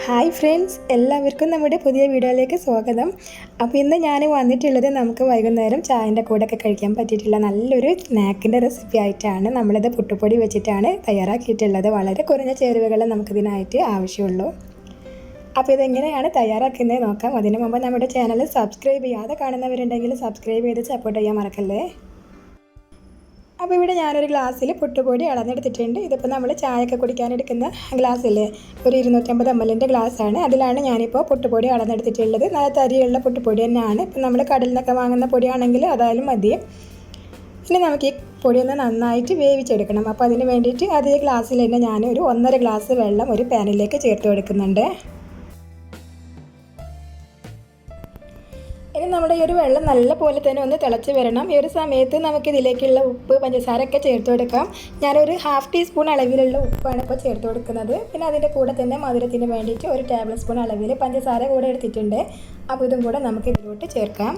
Hi friends, എല്ലാവർക്കും നമ്മുടെ പുതിയ വീഡിയോയിലേക്ക് സ്വാഗതം. അപ്പോൾ ഇന്ന് ഞാൻ വന്നിട്ടുള്ളത് നമുക്ക് വൈകുന്നേരം ചായൻ്റെ കൂടെയൊക്കെ കഴിക്കാൻ പറ്റിയിട്ടുള്ള നല്ലൊരു സ്നാക്കിൻ്റെ റെസിപ്പി ആയിട്ടാണ്. നമ്മളിത് പുട്ടുപൊടി വെച്ചിട്ടാണ് തയ്യാറാക്കിയിട്ടുള്ളത്. വളരെ കുറഞ്ഞ ചേരുവകൾ നമുക്കിതിനായിട്ട് ആവശ്യമുള്ളൂ. അപ്പോൾ ഇതെങ്ങനെയാണ് തയ്യാറാക്കുന്നത് നോക്കാം. അതിന് മുമ്പ് നമ്മുടെ ചാനൽ സബ്സ്ക്രൈബ് ചെയ്യാതെ കാണുന്നവരുണ്ടെങ്കിൽ സബ്സ്ക്രൈബ് ചെയ്ത് സപ്പോർട്ട് ചെയ്യാൻ മറക്കല്ലേ. അപ്പോൾ ഇവിടെ ഞാനൊരു ഗ്ലാസ്സിൽ പുട്ടുപൊടി അളന്നെടുത്തിട്ടുണ്ട്. ഇതിപ്പോൾ നമ്മൾ ചായയൊക്കെ കുടിക്കാനെടുക്കുന്ന ഗ്ലാസ്സില്ലേ, ഒരു 250 ml ഗ്ലാസ്സാണ്. അതിലാണ് ഞാനിപ്പോൾ പുട്ടുപൊടി അളന്നെടുത്തിട്ടുള്ളത്. നല്ല തരിയുള്ള പുട്ടുപൊടി തന്നെയാണ്. ഇപ്പം നമ്മൾ കടലിൽ നിന്നൊക്കെ വാങ്ങുന്ന പൊടിയാണെങ്കിൽ അതായാലും മതി. ഇനി നമുക്ക് ഈ പൊടിയൊന്ന് നന്നായിട്ട് വേവിച്ചെടുക്കണം. അപ്പോൾ അതിന് വേണ്ടിയിട്ട് അതേ ഗ്ലാസ്സിൽ തന്നെ ഞാൻ ഒരു 1.5 ഗ്ലാസ് വെള്ളം ഒരു പാനിലേക്ക് ചേർത്ത് കൊടുക്കുന്നുണ്ട്. ഇനി നമ്മുടെ ഈ ഒരു വെള്ളം നല്ല പോലെ തന്നെ ഒന്ന് തിളച്ച് വരണം. ഈ ഒരു സമയത്ത് നമുക്കിതിലേക്കുള്ള ഉപ്പ്, പഞ്ചസാരയൊക്കെ ചേർത്ത് കൊടുക്കാം. ഞാനൊരു 1/2 ടീസ്പൂൺ അളവിലുള്ള ഉപ്പാണ് ഇപ്പോൾ ചേർത്ത് കൊടുക്കുന്നത്. പിന്നെ അതിൻ്റെ കൂടെ തന്നെ മധുരത്തിന് വേണ്ടിയിട്ട് 1 ടേബിൾ സ്പൂൺ അളവിൽ പഞ്ചസാര കൂടെ എടുത്തിട്ടുണ്ട്. അപ്പോൾ ഇതും കൂടെ നമുക്ക് ഇതിലോട്ട് ചേർക്കാം.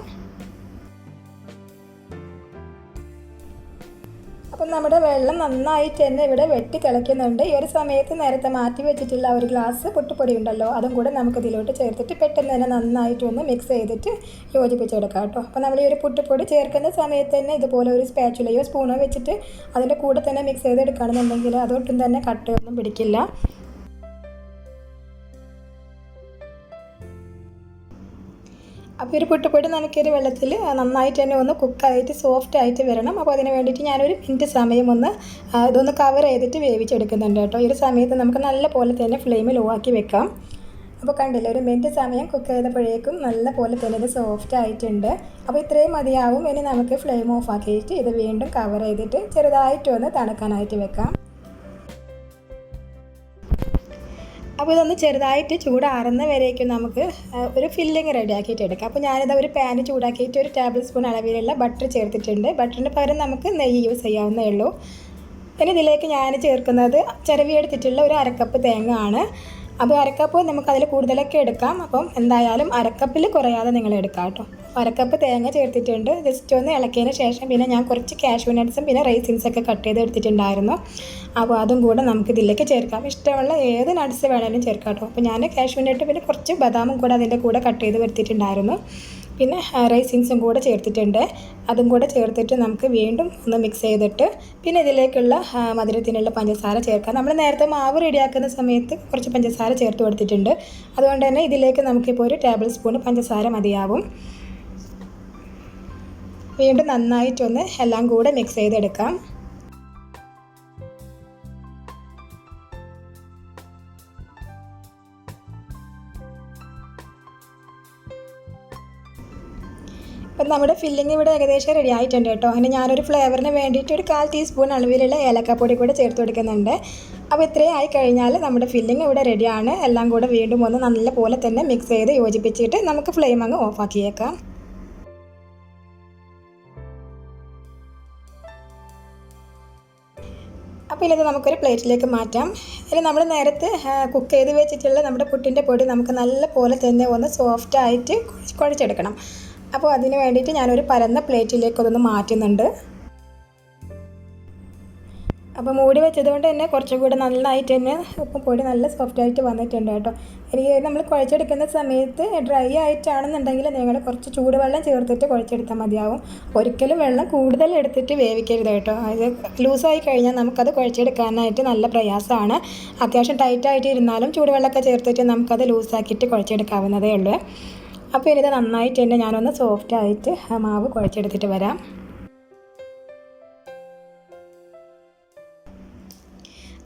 അപ്പം നമ്മുടെ വെള്ളം നന്നായിട്ട് തന്നെ ഇവിടെ വെട്ടി തിളയ്ക്കുന്നുണ്ട്. ഈ ഒരു സമയത്ത് നേരത്തെ മാറ്റി വെച്ചിട്ടുള്ള ഒരു ഗ്ലാസ് പുട്ടുപൊടി ഉണ്ടല്ലോ, അതും കൂടെ നമുക്കിതിലോട്ട് ചേർത്തിട്ട് പെട്ടെന്ന് തന്നെ നന്നായിട്ടൊന്ന് മിക്സ് ചെയ്തിട്ട് യോജിപ്പിച്ചെടുക്കാം കേട്ടോ. അപ്പോൾ നമ്മൾ ഈ ഒരു പുട്ടുപൊടി ചേർക്കുന്ന സമയത്ത് തന്നെ ഇതുപോലെ ഒരു സ്പാച്ചുലയോ സ്പൂണോ വെച്ചിട്ട് അതിൻ്റെ കൂടെ തന്നെ മിക്സ് ചെയ്തെടുക്കുകയാണെന്നുണ്ടെങ്കിൽ അതൊട്ടും തന്നെ കട്ടയൊന്നും പിടിക്കില്ല. അപ്പോൾ ഒരു പുട്ടുപൊടി നമുക്കൊരു വെള്ളത്തിൽ നന്നായിട്ട് തന്നെ ഒന്ന് കുക്കായിട്ട് സോഫ്റ്റ് ആയിട്ട് വരണം. അപ്പോൾ അതിന് വേണ്ടിയിട്ട് ഞാനൊരു മിനിറ്റ് സമയം ഇതൊന്ന് കവർ ചെയ്തിട്ട് വേവിച്ചെടുക്കുന്നുണ്ട് കേട്ടോ. ഈ ഒരു സമയത്ത് നമുക്ക് നല്ല പോലെ തന്നെ ഫ്ലെയിം ലോ ആക്കി വെക്കാം. അപ്പോൾ കണ്ടില്ലേ, ഒരു മിനിറ്റ് സമയം കുക്ക് ചെയ്തപ്പോഴേക്കും നല്ല പോലെ തന്നെ ഇത് സോഫ്റ്റ് ആയിട്ടുണ്ട്. അപ്പോൾ ഇത്രയും മതിയാവും. ഇനി നമുക്ക് ഫ്ലെയിം ഓഫ് ആക്കിയിട്ട് ഇത് വീണ്ടും കവർ ചെയ്തിട്ട് ചെറുതായിട്ടൊന്ന് തണുക്കാനായിട്ട് വെക്കാം. അപ്പോൾ ഇതൊന്ന് ചെറുതായിട്ട് ചൂടാറുന്ന വരേക്കും നമുക്ക് ഒരു ഫില്ലിങ് റെഡിയാക്കിയിട്ട് എടുക്കാം. അപ്പോൾ ഞാനിത് ഒരു പാൻ ചൂടാക്കിയിട്ട് 1 ടേബിൾ സ്പൂൺ അളവിലുള്ള ബട്ടർ ചേർത്തിട്ടുണ്ട്. ബട്ടറിന് പകരം നമുക്ക് നെയ്യ് യൂസ് ചെയ്യാവുന്നേ ഉള്ളൂ. ഇനി ഇതിലേക്ക് ഞാൻ ചേർക്കുന്നത് ചിരവിയെടുത്തിട്ടുള്ള ഒരു 1/2 കപ്പ് തേങ്ങ ആണ്. അപ്പോൾ 1/2 കപ്പ് നമുക്കതിൽ കൂടുതലൊക്കെ എടുക്കാം. അപ്പം എന്തായാലും 1/2 കപ്പിൽ കുറയാതെ നിങ്ങൾ എടുക്കാം കേട്ടോ. 1/2 കപ്പ് തേങ്ങ ചേർത്തിട്ടുണ്ട്. ജസ്റ്റ് ഒന്ന് ഇളക്കിയതിന് ശേഷം പിന്നെ ഞാൻ കുറച്ച് കാഷ്യൂ നട്ട്സും പിന്നെ റൈസിൻസൊക്കെ കട്ട് ചെയ്ത് എടുത്തിട്ടുണ്ടായിരുന്നു. അപ്പോൾ അതും കൂടെ നമുക്കിതിലേക്ക് ചേർക്കാം. ഇഷ്ടമുള്ള ഏത് നട്ട്സ് വേണമെങ്കിലും ചേർക്കാം കേട്ടോ. അപ്പോൾ ഞാൻ കാഷ്യൂ നട്ട് പിന്നെ കുറച്ച് ബദാമും കൂടെ അതിൻ്റെ കൂടെ കട്ട് ചെയ്ത് വരുത്തിയിട്ടുണ്ടായിരുന്നു. പിന്നെ റൈസിൻസും കൂടെ ചേർത്തിട്ടുണ്ട്. അതും കൂടെ ചേർത്തിട്ട് നമുക്ക് വീണ്ടും ഒന്ന് മിക്സ് ചെയ്തിട്ട് പിന്നെ ഇതിലേക്കുള്ള മധുരത്തിനുള്ള പഞ്ചസാര ചേർക്കാം. നമ്മൾ നേരത്തെ മാവ് റെഡിയാക്കുന്ന സമയത്ത് കുറച്ച് പഞ്ചസാര ചേർത്ത് കൊടുത്തിട്ടുണ്ട്. അതുകൊണ്ട് തന്നെ ഇതിലേക്ക് നമുക്കിപ്പോൾ 1 ടേബിൾ സ്പൂൺ പഞ്ചസാര മതിയാവും. വീണ്ടും നന്നായിട്ടൊന്ന് എല്ലാം കൂടെ മിക്സ് ചെയ്തെടുക്കാം. അപ്പം നമ്മുടെ ഫില്ലിങ് ഇവിടെ ഏകദേശം റെഡി ആയിട്ടുണ്ട് കേട്ടോ. അങ്ങനെ ഞാനൊരു ഫ്ലേവറിന് വേണ്ടിയിട്ട് ഒരു 1/4 ടീസ്പൂൺ അളവിലുള്ള ഏലക്കാപ്പൊടി കൂടെ ചേർത്ത് കൊടുക്കുന്നുണ്ട്. അപ്പോൾ ഇത്രയും ആയി കഴിഞ്ഞാൽ നമ്മുടെ ഫില്ലിങ് ഇവിടെ റെഡിയാണ്. എല്ലാം കൂടെ വീണ്ടും ഒന്ന് നല്ല പോലെ തന്നെ മിക്സ് ചെയ്ത് യോജിപ്പിച്ചിട്ട് നമുക്ക് ഫ്ലെയിം അങ്ങ് ഓഫാക്കിയേക്കാം. അപ്പോൾ ഇത് നമുക്കൊരു പ്ലേറ്റിലേക്ക് മാറ്റാം. ഇനി നമ്മൾ നേരത്തെ കുക്ക് ചെയ്ത് വെച്ചിട്ടുള്ള നമ്മുടെ പുട്ടിൻ്റെ പൊടി നമുക്ക് നല്ല പോലെ തന്നെ ഒന്ന് സോഫ്റ്റായിട്ട് കുഴച്ചെടുക്കണം. അപ്പോൾ അതിന് വേണ്ടിയിട്ട് ഞാനൊരു പരന്ന പ്ലേറ്റിലേക്ക് അതൊന്ന് മാറ്റുന്നുണ്ട്. അപ്പോൾ മൂടി വെച്ചതുകൊണ്ട് തന്നെ കുറച്ചും കൂടെ നന്നായിട്ട് തന്നെ പൊടി നല്ല സോഫ്റ്റായിട്ട് വന്നിട്ടുണ്ട് കേട്ടോ. എനിക്ക് നമ്മൾ കുഴച്ചെടുക്കുന്ന സമയത്ത് ഡ്രൈ ആയിട്ടാണെന്നുണ്ടെങ്കിൽ നിങ്ങൾ കുറച്ച് ചൂടുവെള്ളം ചേർത്തിട്ട് കുഴച്ചെടുത്താൽ മതിയാവും. ഒരിക്കലും വെള്ളം കൂടുതൽ എടുത്തിട്ട് വേവിക്കരുത് കേട്ടോ. അത് ലൂസായി കഴിഞ്ഞാൽ നമുക്കത് കുഴച്ചെടുക്കാനായിട്ട് നല്ല പ്രയാസമാണ്. അത്യാവശ്യം ടൈറ്റായിട്ട് ഇരുന്നാലും ചൂടുവെള്ളമൊക്കെ ചേർത്തിട്ട് നമുക്കത് ലൂസാക്കിയിട്ട് കുഴച്ചെടുക്കാവുന്നതേ ഉള്ളൂ. അപ്പോൾ ഇത് നന്നായിട്ട് തന്നെ ഞാനൊന്ന് സോഫ്റ്റായിട്ട് മാവ് കുഴച്ചെടുത്തിട്ട് വരാം.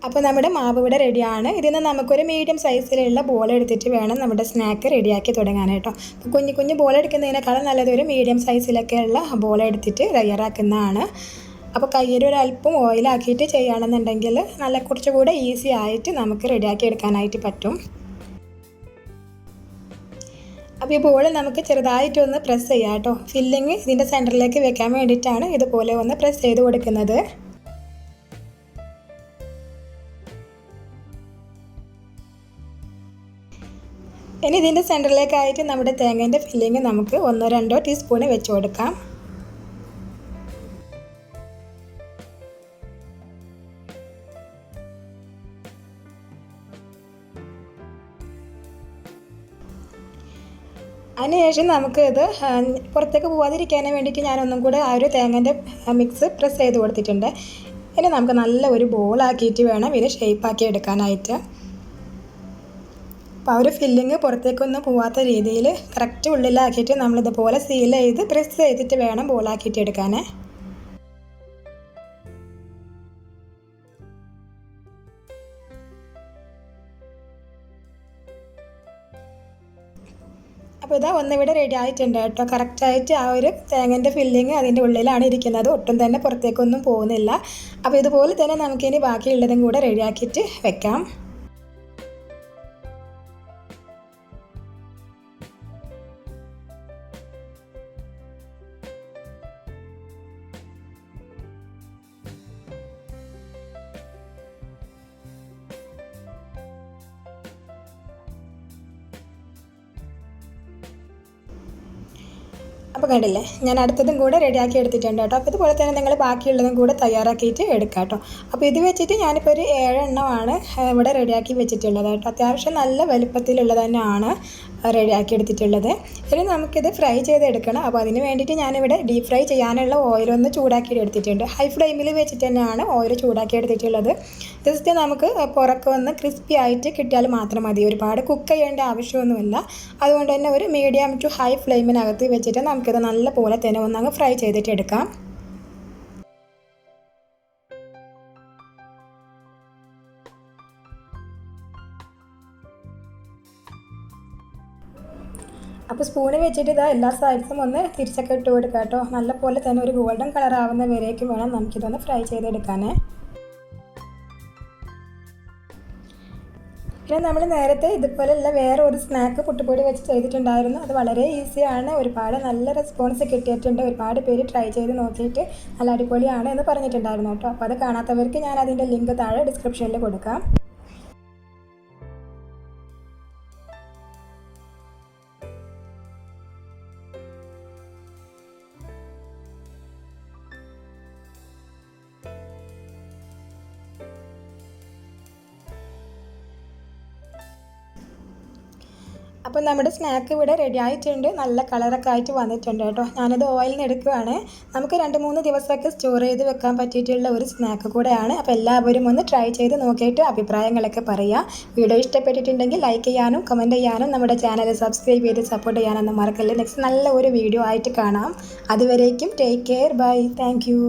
അപ്പോൾ നമ്മുടെ മാവ് ഇവിടെ റെഡിയാണ്. ഇതിൽ നിന്ന് നമുക്കൊരു മീഡിയം സൈസിലുള്ള ബോൾ എടുത്തിട്ട് വേണം നമ്മുടെ സ്നാക്ക് റെഡിയാക്കി തുടങ്ങാനായിട്ടോ. അപ്പോൾ കുഞ്ഞു കുഞ്ഞു ബോൾ എടുക്കുന്നതിനേക്കാളും നല്ലത് ഒരു മീഡിയം സൈസിലൊക്കെയുള്ള ബോൾ എടുത്തിട്ട് തയ്യാറാക്കുന്നതാണ്. അപ്പോൾ കയ്യിൽ ഒരു അല്പം ഓയിലാക്കിയിട്ട് ചെയ്യുകയാണെന്നുണ്ടെങ്കിൽ നല്ല കുറച്ചുകൂടെ ഈസി ആയിട്ട് നമുക്ക് റെഡിയാക്കി എടുക്കാനായിട്ട് പറ്റും. അപ്പോൾ ഈ ബോൾ നമുക്ക് ചെറുതായിട്ടൊന്ന് പ്രസ് ചെയ്യാം കേട്ടോ. ഫില്ലിങ് ഇതിൻ്റെ സെൻറ്ററിലേക്ക് വെക്കാൻ വേണ്ടിയിട്ടാണ് ഇതുപോലെ ഒന്ന് പ്രസ് ചെയ്ത് കൊടുക്കുന്നത്. ഇനി ഇതിൻ്റെ സെൻറ്ററിലേക്കായിട്ട് നമ്മുടെ തേങ്ങേൻ്റെ ഫില്ലിങ് നമുക്ക് 1-2 ടീസ്പൂൺ വെച്ച് കൊടുക്കാം. അതിനുശേഷം നമുക്ക് ഇത് പുറത്തേക്ക് പോകാതിരിക്കാൻ വേണ്ടിയിട്ട് ഞാനൊന്നും കൂടെ ആ ഒരു തേങ്ങൻ്റെ മിക്സ് പ്രസ് ചെയ്ത് കൊടുത്തിട്ടുണ്ട്. ഇനി നമുക്ക് നല്ല ഒരു ബോളാക്കിയിട്ട് വേണം ഇത് ഷേപ്പാക്കി എടുക്കാനായിട്ട്. അപ്പോൾ ആ ഒരു ഫില്ലിങ് പുറത്തേക്കൊന്നും പോവാത്ത രീതിയിൽ കറക്റ്റ് ഉള്ളിലാക്കിയിട്ട് നമ്മളിതുപോലെ സീൽ ചെയ്ത് പ്രസ് ചെയ്തിട്ട് വേണം ബോളാക്കിയിട്ട് എടുക്കാൻ. അപ്പോൾ ഇതാ ഒന്നിവിടെ റെഡി ആയിട്ടുണ്ട് കേട്ടോ. കറക്റ്റായിട്ട് ആ ഒരു തേങ്ങൻ്റെ ഫില്ലിങ് അതിൻ്റെ ഉള്ളിലാണ് ഇരിക്കുന്നത്, ഒട്ടും തന്നെ പുറത്തേക്കൊന്നും പോകുന്നില്ല. അപ്പോൾ ഇതുപോലെ തന്നെ നമുക്കിനി ബാക്കിയുള്ളതും കൂടെ റെഡിയാക്കിയിട്ട് വെക്കാം. അപ്പോൾ കണ്ടില്ലേ, ഞാൻ അടുത്തതും കൂടെ റെഡിയാക്കി എടുത്തിട്ടുണ്ട് കേട്ടോ. അപ്പോൾ ഇതുപോലെ തന്നെ നിങ്ങൾ ബാക്കിയുള്ളതും കൂടെ തയ്യാറാക്കിയിട്ട് എടുക്കാം കേട്ടോ. അപ്പോൾ ഇത് വെച്ചിട്ട് ഞാനിപ്പോൾ ഒരു 7 എണ്ണമാണ് ഇവിടെ റെഡിയാക്കി വെച്ചിട്ടുള്ളത് കേട്ടോ. അത്യാവശ്യം നല്ല വലുപ്പത്തിലുള്ളത് തന്നെയാണ് റെഡിയാക്കി എടുത്തിട്ടുള്ളത്. ഇനി നമുക്കിത് ഫ്രൈ ചെയ്തെടുക്കണം. അപ്പോൾ അതിന് വേണ്ടിയിട്ട് ഞാനിവിടെ ഡീപ് ഫ്രൈ ചെയ്യാനുള്ള ഓയിലൊന്ന് ചൂടാക്കി എടുത്തിട്ടുണ്ട്. ഹൈ ഫ്ലെയിമിൽ വെച്ചിട്ട് തന്നെയാണ് ഓയിൽ ചൂടാക്കി എടുത്തിട്ടുള്ളത്. ജസ്റ്റ് നമുക്ക് പുറത്ത് ഒന്ന് ക്രിസ്പി ആയിട്ട് കിട്ടിയാൽ മാത്രം മതി, ഒരുപാട് കുക്ക് ചെയ്യേണ്ട ആവശ്യമൊന്നുമില്ല. അതുകൊണ്ട് തന്നെ ഒരു മീഡിയം ടു ഹൈ ഫ്ലെയിമിനകത്ത് വെച്ചിട്ട് നമുക്കിത് നല്ല പോലെ തന്നെ ഒന്നങ്ങ് ഫ്രൈ ചെയ്തിട്ട് എടുക്കാം. അപ്പോൾ സ്പൂണ് വെച്ചിട്ട് ഇതാ എല്ലാ സൈഡ്സും ഒന്ന് തിരിച്ചൊക്കെ ഇട്ട് കൊടുക്കുക കേട്ടോ. നല്ല പോലെ തന്നെ ഒരു ഗോൾഡൻ കളർ ആവുന്ന വരേക്കും വേണം നമുക്കിതൊന്ന് ഫ്രൈ ചെയ്തെടുക്കാൻ. പിന്നെ നമ്മൾ നേരത്തെ ഇതുപോലെയുള്ള വേറെ ഒരു സ്നാക്ക് പുട്ടുപൊടി വെച്ച് ചെയ്തിട്ടുണ്ടായിരുന്നു. അത് വളരെ ഈസിയാണ്, ഒരുപാട് നല്ല റെസ്പോൺസ് കിട്ടിയിട്ടുണ്ട്. ഒരുപാട് പേര് ട്രൈ ചെയ്ത് നോക്കിയിട്ട് നല്ല അടിപൊളിയാണ് എന്ന് പറഞ്ഞിട്ടുണ്ടായിരുന്നു കേട്ടോ. അപ്പോൾ അത് കാണാത്തവർക്ക് ഞാൻ അതിൻ്റെ ലിങ്ക് താഴെ ഡിസ്ക്രിപ്ഷനിൽ കൊടുക്കാം. അപ്പോൾ നമ്മുടെ സ്നാക്ക് ഇവിടെ റെഡി ആയിട്ടുണ്ട്, നല്ല കളറൊക്കെ ആയിട്ട് വന്നിട്ടുണ്ട് കേട്ടോ. ഞാനത് ഓയിലിൽ നിന്ന് എടുക്കുകയാണ്. നമുക്ക് 2-3 ദിവസമൊക്കെ സ്റ്റോർ ചെയ്ത് വെക്കാൻ പറ്റിയിട്ടുള്ള ഒരു സ്നാക്ക് കൂടെയാണ്. അപ്പോൾ എല്ലാവരും ഒന്ന് ട്രൈ ചെയ്ത് നോക്കിയിട്ട് അഭിപ്രായങ്ങളൊക്കെ പറയുക. വീഡിയോ ഇഷ്ടപ്പെട്ടിട്ടുണ്ടെങ്കിൽ ലൈക്ക് ചെയ്യാനും കമൻറ്റ് ചെയ്യാനും നമ്മുടെ ചാനൽ സബ്സ്ക്രൈബ് ചെയ്ത് സപ്പോർട്ട് ചെയ്യാനൊന്നും മറക്കല്ലേ. നെക്സ്റ്റ് നല്ല ഒരു വീഡിയോ ആയിട്ട് കാണാം. അതുവരേക്കും take care, bye, thank U.